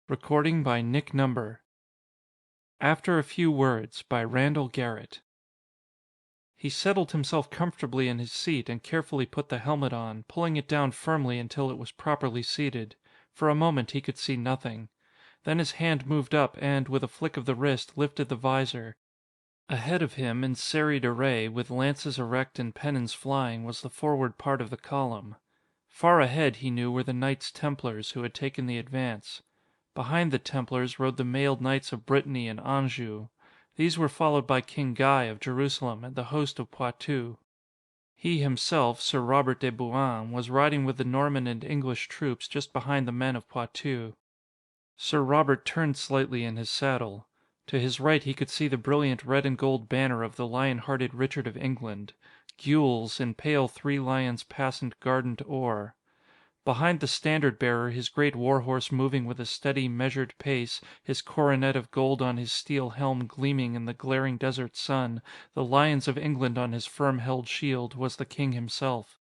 Recording by Nick Number. After a Few Words by Randall Garrett. He settled himself comfortably in his seat and carefully put the helmet on, pulling it down firmly until it was properly seated. For a moment he could see nothing. Then his hand moved up and, with a flick of the wrist, lifted the visor. Ahead of him, in serried array, with lances erect and pennons flying, was the forward part of the column. Far ahead, he knew, were the Knights Templars who had taken the advance. Behind the Templars rode the mailed knights of Brittany and Anjou. These were followed by King Guy of Jerusalem and the host of Poitou. He himself, Sir Robert de Bouain, was riding with the Norman and English troops just behind the men of Poitou. Sir Robert turned slightly in his saddle. To his right he could see the brilliant red and gold banner of the lion-hearted Richard of England. Gules, in pale 3 lions passant guardant or. Behind the standard-bearer, his great war-horse moving with a steady, measured pace, his coronet of gold on his steel helm gleaming in the glaring desert sun, the lions of England on his firm-held shield, was the king himself.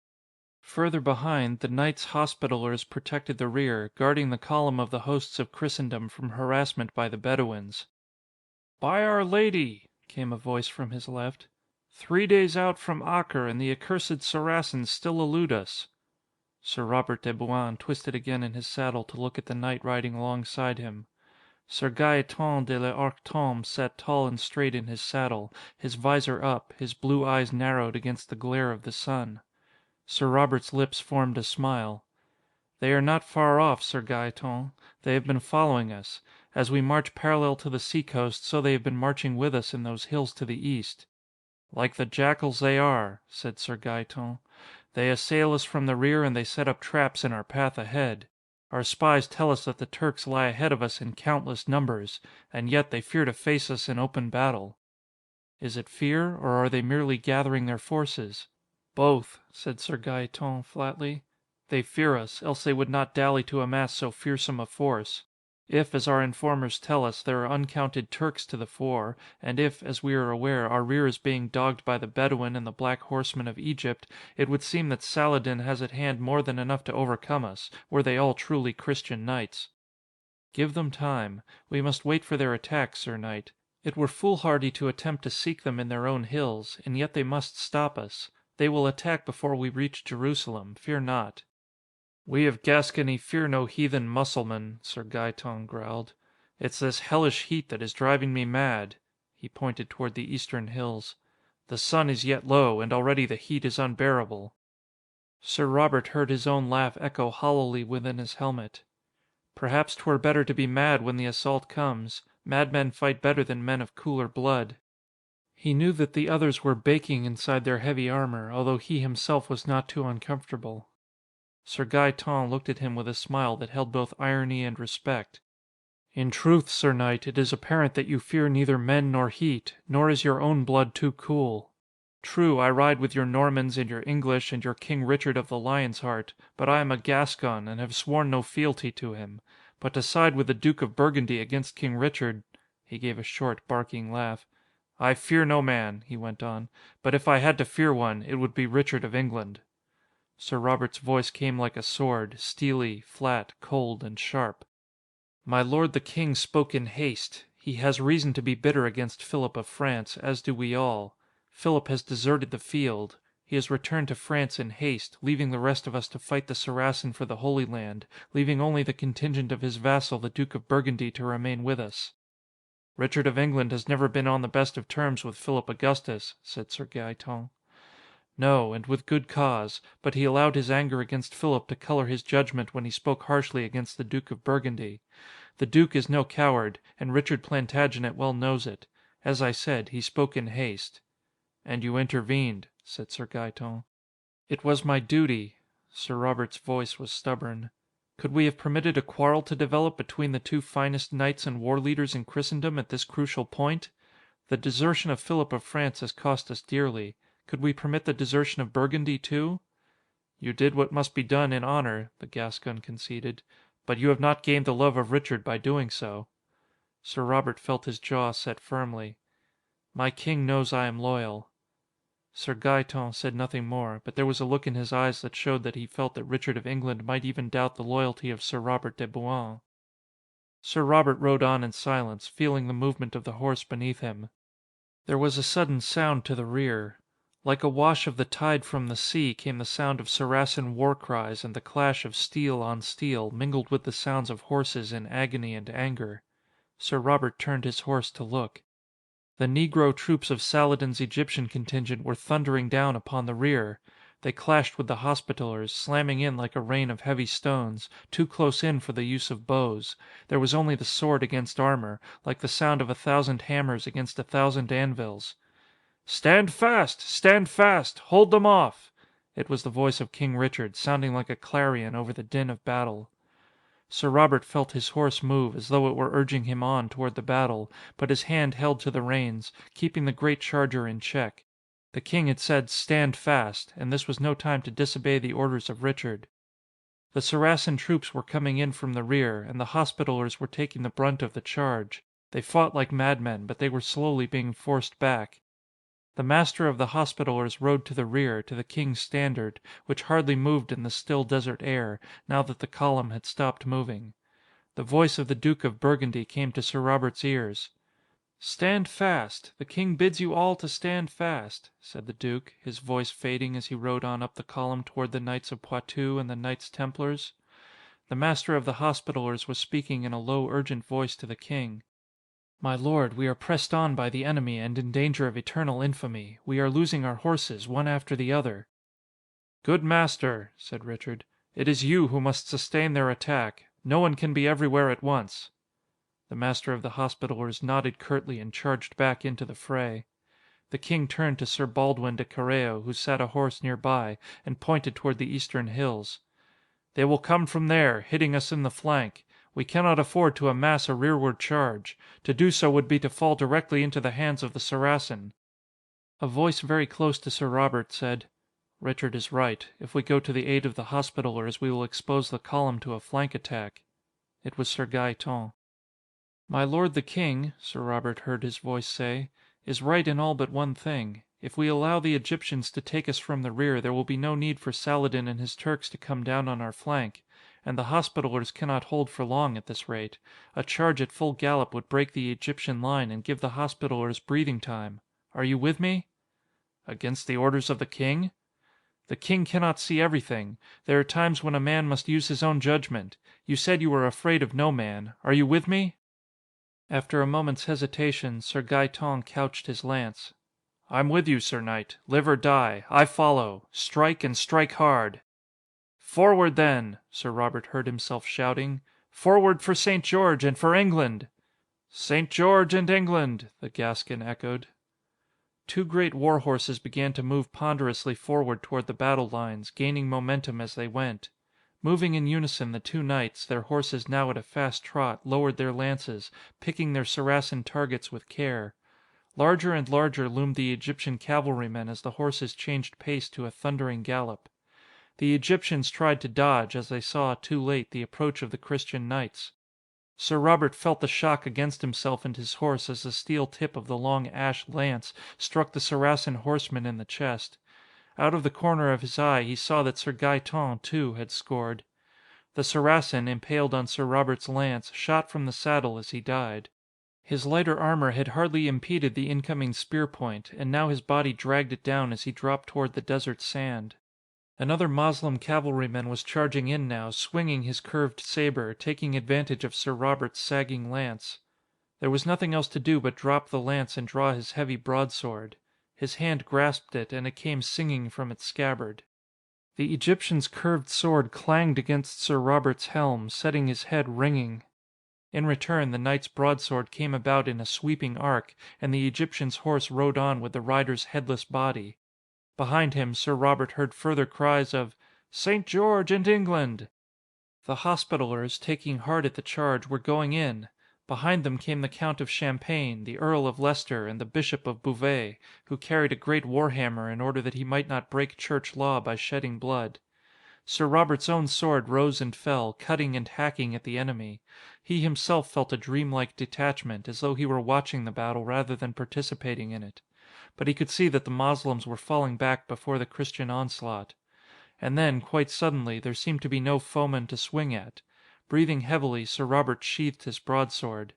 Further behind, the Knights Hospitallers protected the rear, guarding the column of the hosts of Christendom from harassment by the Bedouins. "By Our Lady," came a voice from his left. 3 days out from Acre, and the accursed Saracens still elude us." Sir Robert de Bouain twisted again in his saddle to look at the knight riding alongside him. Sir Gaeton de l'Arc Tombé sat tall and straight in his saddle, his visor up, his blue eyes narrowed against the glare of the sun. Sir Robert's lips formed a smile. "They are not far off, Sir Gaeton. They have been following us. As we march parallel to the sea-coast, so they have been marching with us in those hills to the east." "Like the jackals they are," said Sir Gaeton. "They assail us from the rear and they set up traps in our path ahead. Our spies tell us that the Turks lie ahead of us in countless numbers, and yet they fear to face us in open battle." "Is it fear, or are they merely gathering their forces?" "Both," said Sir Gaeton flatly. "They fear us, else they would not dally to amass so fearsome a force. If, as our informers tell us, there are uncounted Turks to the fore, and if, as we are aware, our rear is being dogged by the Bedouin and the Black Horsemen of Egypt, it would seem that Saladin has at hand more than enough to overcome us, were they all truly Christian knights." "Give them time. We must wait for their attack, Sir Knight. It were foolhardy to attempt to seek them in their own hills, and yet they must stop us. They will attack before we reach Jerusalem, fear not." "We of Gascony fear no heathen Mussulman," Sir Gaeton growled. "It's this hellish heat that is driving me mad." He pointed toward the eastern hills. "The sun is yet low, and already the heat is unbearable." Sir Robert heard his own laugh echo hollowly within his helmet. "Perhaps 'twere better to be mad when the assault comes. Madmen fight better than men of cooler blood." He knew that the others were baking inside their heavy armor, although he himself was not too uncomfortable. Sir Gaeton looked at him with a smile that held both irony and respect. "In truth, Sir Knight, it is apparent that you fear neither men nor heat, nor is your own blood too cool. True, I ride with your Normans and your English and your King Richard of the Lion's Heart, but I am a Gascon and have sworn no fealty to him. But to side with the Duke of Burgundy against King Richard—" He gave a short, barking laugh. "I fear no man," he went on, "but if I had to fear one, it would be Richard of England." Sir Robert's voice came like a sword, steely, flat, cold, and sharp. "My lord the king spoke in haste. He has reason to be bitter against Philip of France, as do we all. Philip has deserted the field. He has returned to France in haste, leaving the rest of us to fight the Saracen for the Holy Land, leaving only the contingent of his vassal the Duke of Burgundy to remain with us." "Richard of England has never been on the best of terms with Philip Augustus," said Sir Gaeton. "No, and with good cause, but he allowed his anger against Philip to colour his judgment when he spoke harshly against the Duke of Burgundy. The Duke is no coward, and Richard Plantagenet well knows it. As I said, he spoke in haste." "And you intervened," said Sir Gaeton. "It was my duty." Sir Robert's voice was stubborn. "Could we have permitted a quarrel to develop between the two finest knights and war leaders in Christendom at this crucial point? The desertion of Philip of France has cost us dearly. Could we permit the desertion of Burgundy too?" "You did what must be done in honour," the Gascon conceded. "But you have not gained the love of Richard by doing so." Sir Robert felt his jaw set firmly. "My king knows I am loyal." Sir Gaeton said nothing more, but there was a look in his eyes that showed that he felt that Richard of England might even doubt the loyalty of Sir Robert de Bouain. Sir Robert rode on in silence, feeling the movement of the horse beneath him. There was a sudden sound to the rear. Like a wash of the tide from the sea came the sound of Saracen war cries and the clash of steel on steel, mingled with the sounds of horses in agony and anger. Sir Robert turned his horse to look. The Negro troops of Saladin's Egyptian contingent were thundering down upon the rear. They clashed with the Hospitallers, slamming in like a rain of heavy stones, too close in for the use of bows. There was only the sword against armor, like the sound of 1,000 hammers against 1,000 anvils. "Stand fast! Stand fast! Hold them off!" It was the voice of King Richard, sounding like a clarion over the din of battle. Sir Robert felt his horse move, as though it were urging him on toward the battle, but his hand held to the reins, keeping the great charger in check. The king had said "Stand fast," and this was no time to disobey the orders of Richard. The Saracen troops were coming in from the rear, and the Hospitallers were taking the brunt of the charge. They fought like madmen, but they were slowly being forced back. The master of the Hospitallers rode to the rear, to the king's standard, which hardly moved in the still desert air, now that the column had stopped moving. The voice of the Duke of Burgundy came to Sir Robert's ears. "Stand fast. The king bids you all to stand fast," said the Duke, his voice fading as he rode on up the column toward the Knights of Poitou and the Knights Templars. The master of the Hospitallers was speaking in a low, urgent voice to the king. "My lord, we are pressed on by the enemy and in danger of eternal infamy. We are losing our horses, one after the other." "Good master," said Richard, "it is you who must sustain their attack. No one can be everywhere at once." The master of the Hospitallers nodded curtly and charged back into the fray. The king turned to Sir Baldwin de Carreo, who sat a horse near by, and pointed toward the eastern hills. "They will come from there, hitting us in the flank. We cannot afford to amass a rearward charge. To do so would be to fall directly into the hands of the Saracen." A voice very close to Sir Robert said, "Richard is right. If we go to the aid of the Hospitallers, we will expose the column to a flank attack." It was Sir Gaeton. "My lord the king," Sir Robert heard his voice say, "is right in all but one thing. If we allow the Egyptians to take us from the rear, there will be no need for Saladin and his Turks to come down on our flank. And the Hospitallers cannot hold for long at this rate. A charge at full gallop would break the Egyptian line and give the Hospitallers breathing time. Are you with me?" "Against the orders of the king?" "The king cannot see everything. There are times when a man must use his own judgment. You said you were afraid of no man. Are you with me?" After a moment's hesitation, Sir Gaeton couched his lance. "I'm with you, Sir Knight. Live or die. I follow. Strike and strike hard." "Forward, then!" Sir Robert heard himself shouting. "Forward for St. George and for England!" "St. George and England!" the Gascon echoed. Two great war horses began to move ponderously forward toward the battle lines, gaining momentum as they went. Moving in unison, the two knights, their horses now at a fast trot, lowered their lances, picking their Saracen targets with care. Larger and larger loomed the Egyptian cavalrymen as the horses changed pace to a thundering gallop. The Egyptians tried to dodge, as they saw, too late, the approach of the Christian knights. Sir Robert felt the shock against himself and his horse as the steel tip of the long ash lance struck the Saracen horseman in the chest. Out of the corner of his eye he saw that Sir Gaeton, too, had scored. The Saracen, impaled on Sir Robert's lance, shot from the saddle as he died. His lighter armor had hardly impeded the incoming spear point, and now his body dragged it down as he dropped toward the desert sand. Another Moslem cavalryman was charging in now, swinging his curved saber, taking advantage of Sir Robert's sagging lance. There was nothing else to do but drop the lance and draw his heavy broadsword. His hand grasped it, and it came singing from its scabbard. The Egyptian's curved sword clanged against Sir Robert's helm, setting his head ringing. In return, the knight's broadsword came about in a sweeping arc, and the Egyptian's horse rode on with the rider's headless body. Behind him, Sir Robert heard further cries of "St. George and England!" The Hospitallers, taking heart at the charge, were going in. Behind them came the Count of Champagne, the Earl of Leicester, and the Bishop of Beauvais, who carried a great war-hammer in order that he might not break church law by shedding blood. Sir Robert's own sword rose and fell, cutting and hacking at the enemy. He himself felt a dreamlike detachment, as though he were watching the battle rather than participating in it. But he could see that the Moslems were falling back before the Christian onslaught. And then, quite suddenly, there seemed to be no foeman to swing at. Breathing heavily, Sir Robert sheathed his broadsword.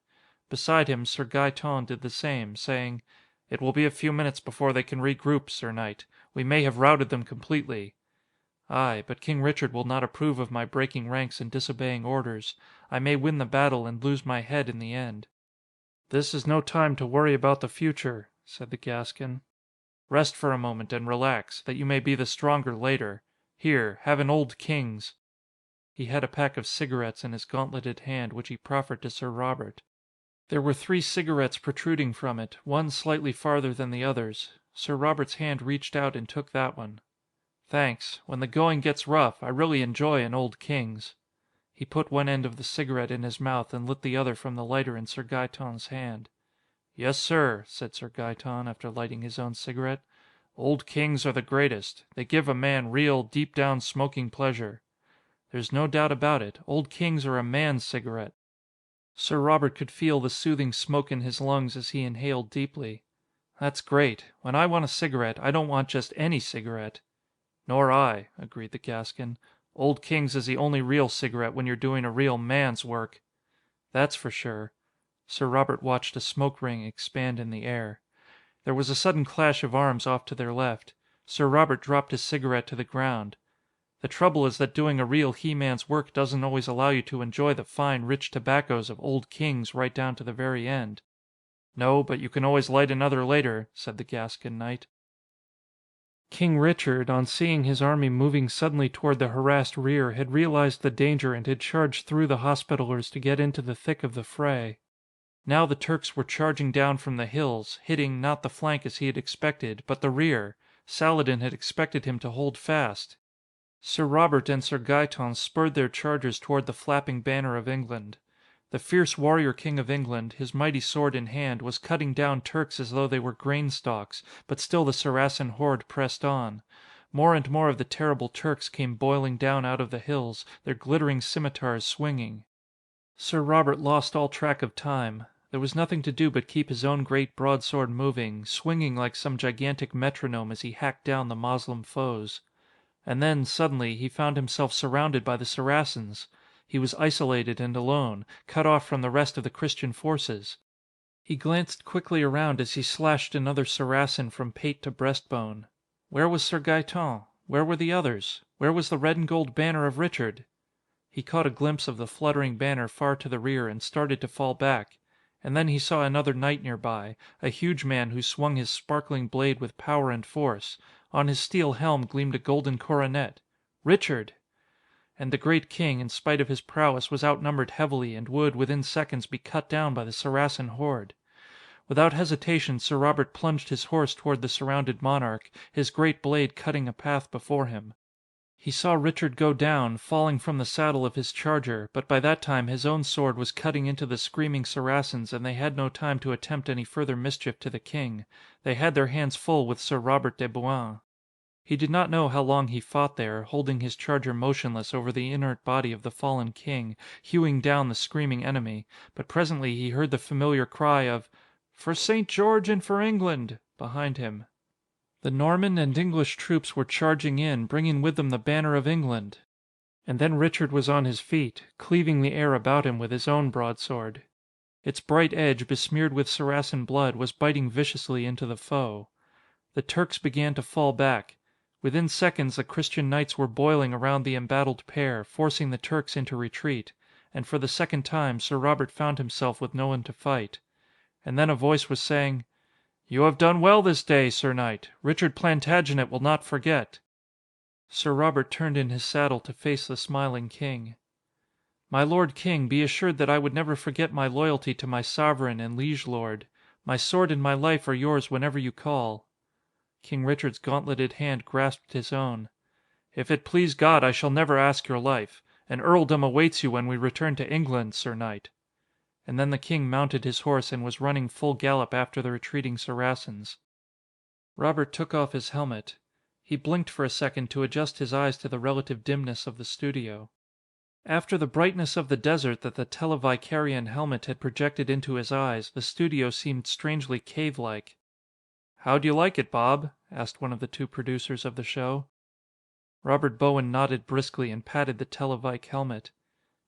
Beside him, Sir Gaeton did the same, saying, "It will be a few minutes before they can regroup, Sir Knight. We may have routed them completely." "Aye, but King Richard will not approve of my breaking ranks and disobeying orders. I may win the battle and lose my head in the end." "This is no time to worry about the future," said the Gascon. "Rest for a moment and relax, that you may be the stronger later. Here, have an Old King's." He had a pack of cigarettes in his gauntleted hand, which he proffered to Sir Robert. There were 3 cigarettes protruding from it, one slightly farther than the others. Sir Robert's hand reached out and took that one. "Thanks. When the going gets rough, I really enjoy an Old King's." He put one end of the cigarette in his mouth and lit the other from the lighter in Sir Gaeton's hand. "Yes, sir," said Sir Gaeton, after lighting his own cigarette. "Old Kings are the greatest. They give a man real, deep-down smoking pleasure." "There's no doubt about it. Old Kings are a man's cigarette." Sir Robert could feel the soothing smoke in his lungs as he inhaled deeply. "That's great. When I want a cigarette, I don't want just any cigarette." "Nor I," agreed the Gascon. "Old Kings is the only real cigarette when you're doing a real man's work." "That's for sure." Sir Robert watched a smoke ring expand in the air. There was a sudden clash of arms off to their left. Sir Robert dropped his cigarette to the ground. "The trouble is that doing a real he-man's work doesn't always allow you to enjoy the fine, rich tobaccos of Old Kings right down to the very end." "No, but you can always light another later," said the Gascon knight. King Richard, on seeing his army moving suddenly toward the harassed rear, had realized the danger and had charged through the Hospitallers to get into the thick of the fray. Now the Turks were charging down from the hills, hitting, not the flank as he had expected, but the rear. Saladin had expected him to hold fast. Sir Robert and Sir Gaeton spurred their chargers toward the flapping banner of England. The fierce warrior king of England, his mighty sword in hand, was cutting down Turks as though they were grain stalks, but still the Saracen horde pressed on. More and more of the terrible Turks came boiling down out of the hills, their glittering scimitars swinging. Sir Robert lost all track of time. There was nothing to do but keep his own great broadsword moving, swinging like some gigantic metronome as he hacked down the Moslem foes. And then, suddenly, he found himself surrounded by the Saracens. He was isolated and alone, cut off from the rest of the Christian forces. He glanced quickly around as he slashed another Saracen from pate to breastbone. Where was Sir Gaeton? Where were the others? Where was the red and gold banner of Richard? He caught a glimpse of the fluttering banner far to the rear and started to fall back. And then he saw another knight nearby, a huge man who swung his sparkling blade with power and force. On his steel helm gleamed a golden coronet. Richard! And the great king, in spite of his prowess, was outnumbered heavily and would, within seconds, be cut down by the Saracen horde. Without hesitation, Sir Robert plunged his horse toward the surrounded monarch, his great blade cutting a path before him. He saw Richard go down, falling from the saddle of his charger, but by that time his own sword was cutting into the screaming Saracens and they had no time to attempt any further mischief to the king. They had their hands full with Sir Robert de Bouain. He did not know how long he fought there, holding his charger motionless over the inert body of the fallen king, hewing down the screaming enemy, but presently he heard the familiar cry of "For St. George and for England!" behind him. The Norman and English troops were charging in, bringing with them the banner of England. And then Richard was on his feet, cleaving the air about him with his own broadsword. Its bright edge, besmeared with Saracen blood, was biting viciously into the foe. The Turks began to fall back. Within seconds the Christian knights were boiling around the embattled pair, forcing the Turks into retreat. And for the second time Sir Robert found himself with no one to fight. And then a voice was saying, "You have done well this day, Sir Knight. Richard Plantagenet will not forget." Sir Robert turned in his saddle to face the smiling king. "My lord king, be assured that I would never forget my loyalty to my sovereign and liege lord. My sword and my life are yours whenever you call." King Richard's gauntleted hand grasped his own. "If it please God, I shall never ask your life. An earldom awaits you when we return to England, Sir Knight." And then the king mounted his horse and was running full gallop after the retreating Saracens. Robert took off his helmet. He blinked for a second to adjust his eyes to the relative dimness of the studio. After the brightness of the desert that the televicarian helmet had projected into his eyes, the studio seemed strangely cave-like. "How'd you like it, Bob?" asked one of the 2 producers of the show. Robert Bowen nodded briskly and patted the televic helmet.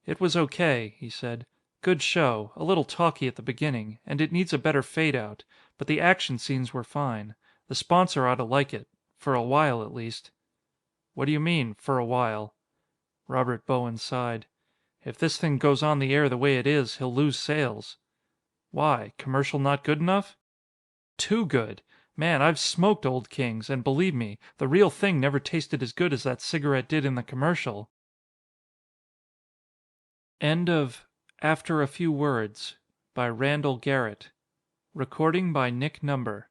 "It was okay," he said. "Good show, a little talky at the beginning, and it needs a better fade out, but the action scenes were fine. The sponsor ought to like it. For a while, at least." "What do you mean, 'for a while'?" Robert Bowen sighed. "If this thing goes on the air the way it is, he'll lose sales." "Why? Commercial not good enough?" "Too good! Man, I've smoked Old Kings, and believe me, the real thing never tasted as good as that cigarette did in the commercial." End of After a Few Words by Randall Garrett. Recording by Nick Number.